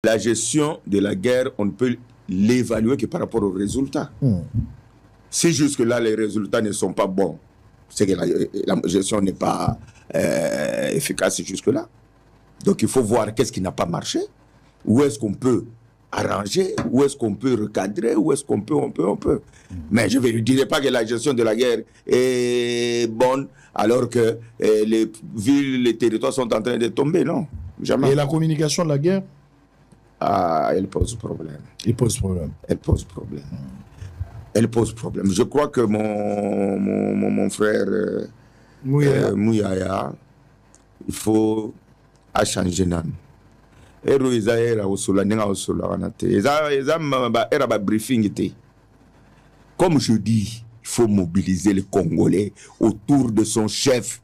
La gestion de la guerre, on ne peut l'évaluer que par rapport aux résultats. Si jusque-là, les résultats ne sont pas bons, c'est que la gestion n'est pas efficace jusque-là. Donc il faut voir qu'est-ce qui n'a pas marché, où est-ce qu'on peut arranger, où est-ce qu'on peut recadrer, où est-ce qu'on peut, on peut. Mais je ne dirais pas que la gestion de la guerre est bonne alors que les villes, les territoires sont en train de tomber, non. Jamais. Et la communication de la guerre? Ah, elle pose problème. Elle pose problème. Elle pose problème. Elle pose problème. Je crois que mon frère Mouyaya, il faut changer nan. Comme je dis, il faut mobiliser les Congolais autour de son chef.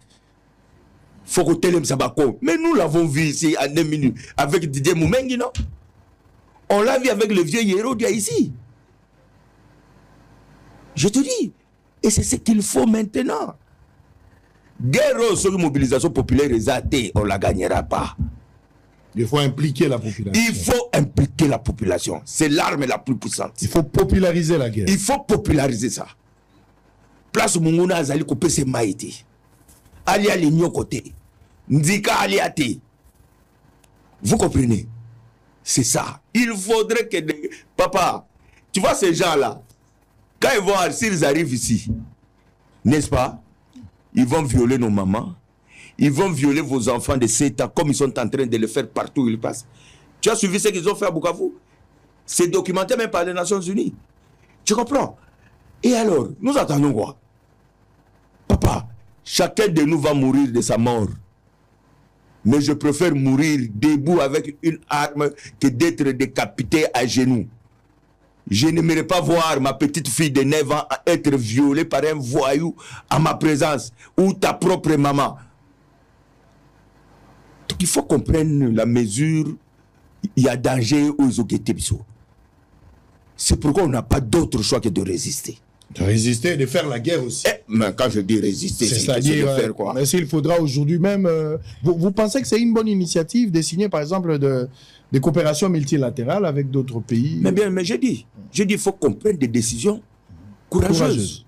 Faut que Telem Sabako. Mais nous l'avons vu ici en 2 minutes avec Didier Moumengi, non? On l'a vu avec le vieux héros d'ici. Je te dis. Et c'est ce qu'il faut maintenant. Guerre sur une mobilisation populaire, on ne la gagnera pas. Il faut impliquer la population. Il faut impliquer la population. C'est l'arme la plus puissante. Il faut populariser la guerre. Il faut populariser ça. Place Munguna Azali Kopé se maïti. Ali à l'union côté. Ndika Ali à té. Vous comprenez? C'est ça. Il faudrait que... Papa, tu vois ces gens-là, quand ils vont, s'ils arrivent ici, n'est-ce pas? Ils vont violer nos mamans. Ils vont violer vos enfants de 7 ans, comme ils sont en train de le faire partout où ils passent. Tu as suivi ce qu'ils ont fait à Bukavu? C'est documenté même par les Nations Unies. Tu comprends? Et alors, nous attendons quoi? Papa, chacun de nous va mourir de sa mort. Mais je préfère mourir debout avec une arme que d'être décapité à genoux. Je n'aimerais pas voir ma petite fille de 9 ans être violée par un voyou à ma présence, ou ta propre maman. Donc il faut qu'on prenne la mesure, il y a danger aux Ogetebiso. C'est pourquoi on n'a pas d'autre choix que de résister. De résister et de faire la guerre aussi. Mais quand je dis résister, c'est-à-dire de faire quoi? Mais s'il faudra aujourd'hui même... vous pensez que c'est une bonne initiative de signer par exemple des coopérations multilatérales avec d'autres pays? Mais bien, mais j'ai dit, il faut qu'on prenne des décisions courageuses.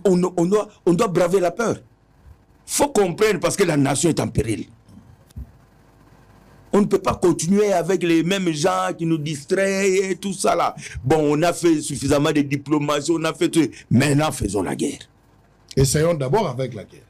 On doit braver la peur. Il faut comprendre parce que la nation est en péril. On ne peut pas continuer avec les mêmes gens qui nous distraient et tout ça là. Bon, on a fait suffisamment de diplomatie, on a fait tout. Maintenant, faisons la guerre. Essayons d'abord avec la guerre.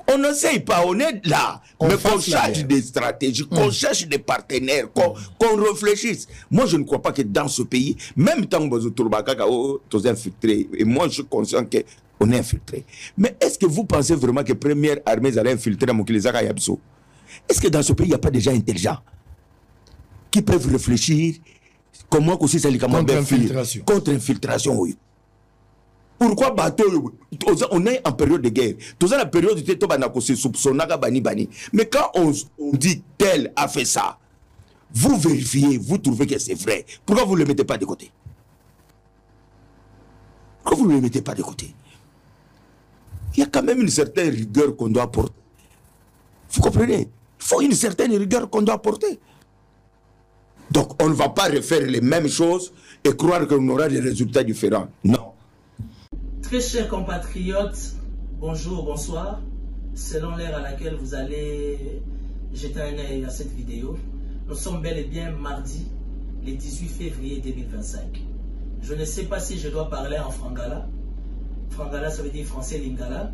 On n'essaye pas, on est là. Mais qu'on cherche des stratégies, qu'on cherche des partenaires, qu'on réfléchisse. Moi, je ne crois pas que dans ce pays, même tant que vous êtes infiltrés, et moi, je suis conscient qu'on est infiltré. Mais est-ce que vous pensez vraiment que la première armée allait infiltrer Mokilezaka et Abso? Est-ce que dans ce pays, il n'y a pas des gens intelligents qui peuvent réfléchir comment aussi ça contre-infiltration? Contre-infiltration, oui. Pourquoi bateau? On est en période de guerre. Tout ça, la période de Tobanako, c'est soupçonnaga bani bani. Mais quand on dit tel a fait ça, vous vérifiez, vous trouvez que c'est vrai. Pourquoi vous ne le mettez pas de côté? Pourquoi vous ne le mettez pas de côté? Il y a quand même une certaine rigueur qu'on doit apporter. Vous comprenez? Il faut une certaine rigueur qu'on doit apporter. Donc, on ne va pas refaire les mêmes choses et croire qu'on aura des résultats différents. Non. Très chers compatriotes, bonjour, bonsoir. Selon l'heure à laquelle vous allez jeter un œil à cette vidéo, nous sommes bel et bien mardi, le 18 février 2025. Je ne sais pas si je dois parler en frangala. Frangala, ça veut dire français lingala.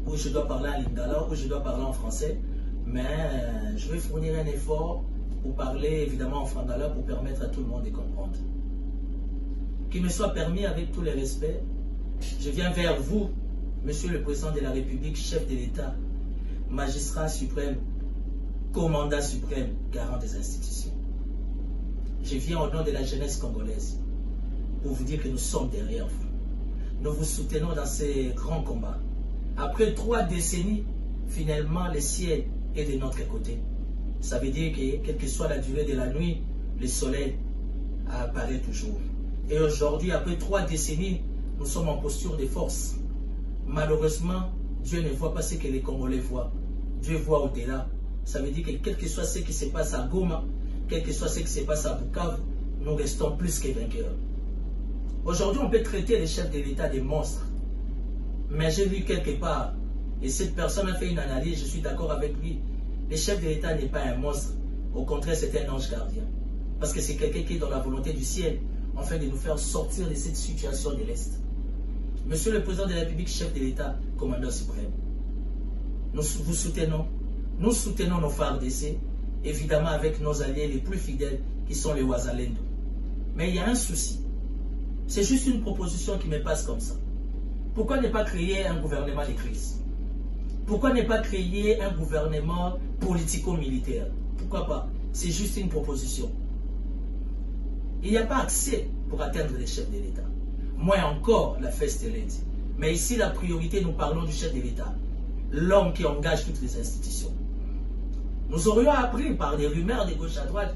Ou je dois parler en lingala, ou je dois parler en français. Mais je vais fournir un effort pour parler évidemment en frangala pour permettre à tout le monde de comprendre. Qu'il me soit permis avec tous les respects, je viens vers vous, Monsieur le Président de la République, chef de l'État, magistrat suprême, commandant suprême, garant des institutions. Je viens au nom de la jeunesse congolaise pour vous dire que nous sommes derrière vous. Nous vous soutenons dans ces grands combats. Après 3 décennies, finalement, le ciel est de notre côté. Ça veut dire que, quelle que soit la durée de la nuit, le soleil apparaît toujours. Et aujourd'hui, après 3 décennies, nous sommes en posture de force. Malheureusement, Dieu ne voit pas ce que les Congolais voient. Dieu voit au-delà. Ça veut dire que quel que soit ce qui se passe à Goma, quel que soit ce qui se passe à Bukavu, nous restons plus que vainqueurs. Aujourd'hui, on peut traiter les chefs de l'État des monstres. Mais j'ai vu quelque part, et cette personne a fait une analyse, je suis d'accord avec lui, le chef de l'État n'est pas un monstre. Au contraire, c'est un ange gardien. Parce que c'est quelqu'un qui est dans la volonté du ciel, afin de nous faire sortir de cette situation de l'Est. Monsieur le Président de la République, chef de l'État, commandant suprême, nous soutenons nos FARDC, évidemment avec nos alliés les plus fidèles, qui sont les Wazalendo. Mais il y a un souci. C'est juste une proposition qui me passe comme ça. Pourquoi ne pas créer un gouvernement de crise? Pourquoi ne pas créer un gouvernement politico-militaire? Pourquoi pas? C'est juste une proposition. Il n'y a pas accès pour atteindre les chefs de l'État. Moins encore la feste de l'aide. Mais ici, la priorité, nous parlons du chef de l'État. L'homme qui engage toutes les institutions. Nous aurions appris par des rumeurs de gauche à droite.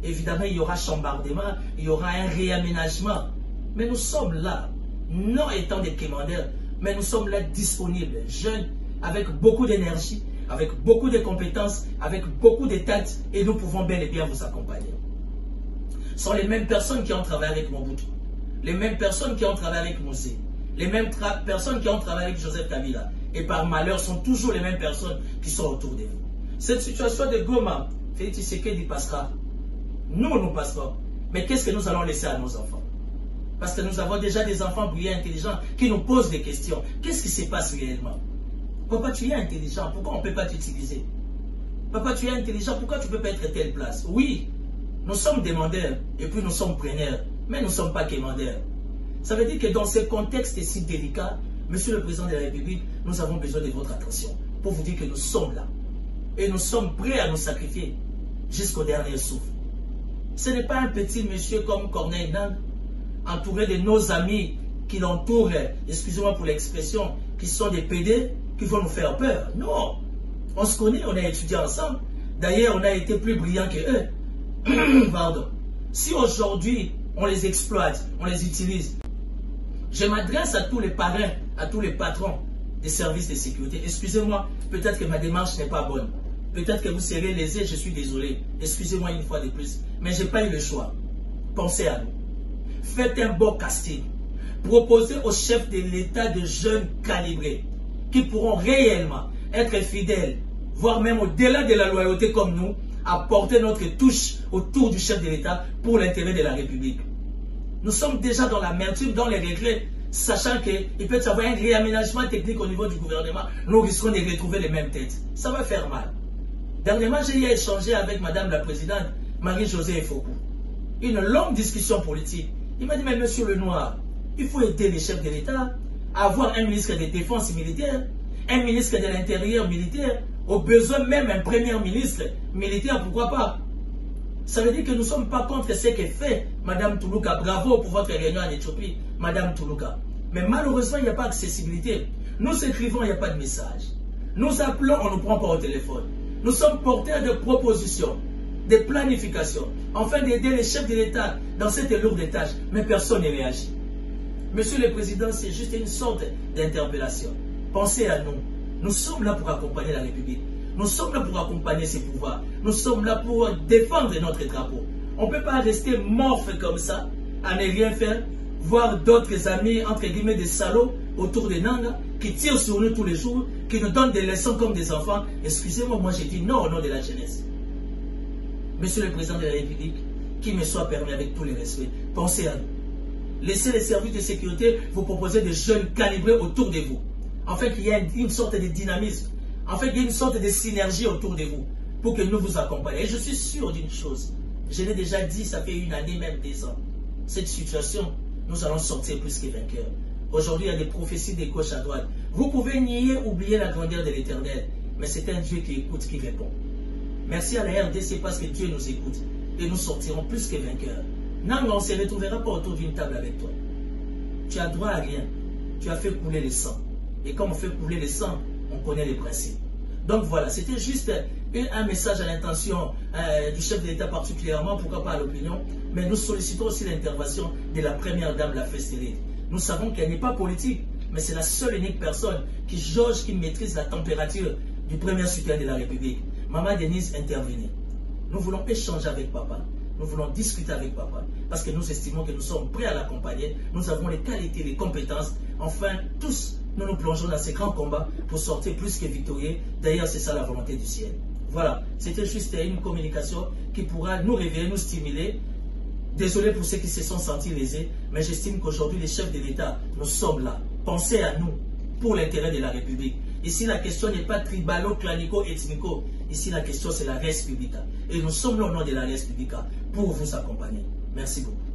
Évidemment, il y aura chambardement, il y aura un réaménagement. Mais nous sommes là, non étant des commandeurs, mais nous sommes là disponibles, jeunes, avec beaucoup d'énergie, avec beaucoup de compétences, avec beaucoup de têtes, et nous pouvons bel et bien vous accompagner. Ce sont les mêmes personnes qui ont travaillé avec Mobutu, les mêmes personnes qui ont travaillé avec Mosé, les mêmes personnes qui ont travaillé avec Joseph Kabila, et par malheur sont toujours les mêmes personnes qui sont autour de vous. Cette situation de Goma, Félix Tshisekedi passera. Nous passerons. Mais qu'est-ce que nous allons laisser à nos enfants? Parce que nous avons déjà des enfants brillants, intelligents, qui nous posent des questions. Qu'est-ce qui se passe réellement? Papa, tu es intelligent, pourquoi on ne peut pas t'utiliser? Papa, tu es intelligent, pourquoi tu ne peux pas être à telle place? Oui, nous sommes demandeurs, et puis nous sommes preneurs, mais nous ne sommes pas quémandeurs. Ça veut dire que dans ce contexte si délicat, Monsieur le Président de la République, nous avons besoin de votre attention pour vous dire que nous sommes là. Et nous sommes prêts à nous sacrifier jusqu'au dernier souffle. Ce n'est pas un petit monsieur comme Corneille Nantes, entouré de nos amis qui l'entourent, excusez-moi pour l'expression, qui sont des PD, qui vont nous faire peur. Non, on se connaît, on a étudié ensemble. D'ailleurs, on a été plus brillants que eux. Pardon. Si aujourd'hui, on les exploite, on les utilise, je m'adresse à tous les parrains, à tous les patrons des services de sécurité. Excusez-moi, peut-être que ma démarche n'est pas bonne. Peut-être que vous serez lésés, je suis désolé. Excusez-moi une fois de plus. Mais je n'ai pas eu le choix. Pensez à nous. Faites un bon casting. Proposez aux chefs de l'État de jeunes calibrés qui pourront réellement être fidèles, voire même au-delà de la loyauté comme nous, apporter notre touche autour du chef de l'État pour l'intérêt de la République. Nous sommes déjà dans l'amertume, dans les regrets, sachant qu'il peut y avoir un réaménagement technique au niveau du gouvernement. Nous risquons de retrouver les mêmes têtes. Ça va faire mal. Dernièrement, j'ai échangé avec Madame la Présidente, Marie-Josée Efoku. Une longue discussion politique. Il m'a dit, mais Monsieur Lenoir, il faut aider les chefs de l'État à avoir un ministre de Défense militaire, un ministre de l'Intérieur militaire, au besoin même un premier ministre militaire, pourquoi pas? Ça veut dire que nous ne sommes pas contre ce que fait Madame Toulouka. Bravo pour votre réunion en Éthiopie, Madame Toulouka. Mais malheureusement, il n'y a pas d'accessibilité. Nous écrivons, il n'y a pas de message. Nous appelons, on ne prend pas au téléphone. Nous sommes porteurs de propositions, de planifications, afin d'aider les chefs de l'État dans cette lourde tâche. Mais personne ne réagit. Monsieur le Président, c'est juste une sorte d'interpellation. Pensez à nous. Nous sommes là pour accompagner la République. Nous sommes là pour accompagner ses pouvoirs. Nous sommes là pour défendre notre drapeau. On ne peut pas rester morphe comme ça, à ne rien faire, voir d'autres amis, entre guillemets, des salauds autour de Nanga, qui tirent sur nous tous les jours, qui nous donnent des leçons comme des enfants. Excusez-moi, moi j'ai dit non au nom de la jeunesse. Monsieur le Président de la République, qu'il me soit permis avec tous les respects, pensez à nous. Laissez les services de sécurité vous proposer des jeunes calibrés autour de vous. Afin qu'il y ait une sorte de dynamisme, afin qu'il y ait une sorte de synergie autour de vous, pour que nous vous accompagnions. Et je suis sûr d'une chose, je l'ai déjà dit, ça fait une année, même 2 ans. Cette situation, nous allons sortir plus que vainqueurs. Aujourd'hui, il y a des prophéties de gauche à droite. Vous pouvez nier, oublier la grandeur de l'Éternel, mais c'est un Dieu qui écoute, qui répond. Merci à la RDC parce que Dieu nous écoute et nous sortirons plus que vainqueurs. Non, on ne se retrouvera pas autour d'une table avec toi. Tu as droit à rien. Tu as fait couler le sang. Et comme on fait couler le sang, on connaît les principes. Donc voilà, c'était juste un message à l'intention du chef de l'État particulièrement, pourquoi pas à l'opinion, mais nous sollicitons aussi l'intervention de la première dame, la Festelide. Nous savons qu'elle n'est pas politique, mais c'est la seule et unique personne qui jauge, qui maîtrise la température du premier soutien de la République. Maman Denise, intervenez. Nous voulons échanger avec papa. Nous voulons discuter avec papa. Parce que nous estimons que nous sommes prêts à l'accompagner. Nous avons les qualités, les compétences. Enfin, tous, nous nous plongeons dans ces grands combats pour sortir plus que victorieux. D'ailleurs, c'est ça la volonté du ciel. Voilà. C'était juste une communication qui pourra nous réveiller, nous stimuler. Désolé pour ceux qui se sont sentis lésés, mais j'estime qu'aujourd'hui, les chefs de l'État, nous sommes là. Pensez à nous pour l'intérêt de la République. Ici, la question n'est pas tribalo, clanico, ethnico. Ici, la question, c'est la res publica. Et nous sommes là au nom de la res publica pour vous accompagner. Merci beaucoup.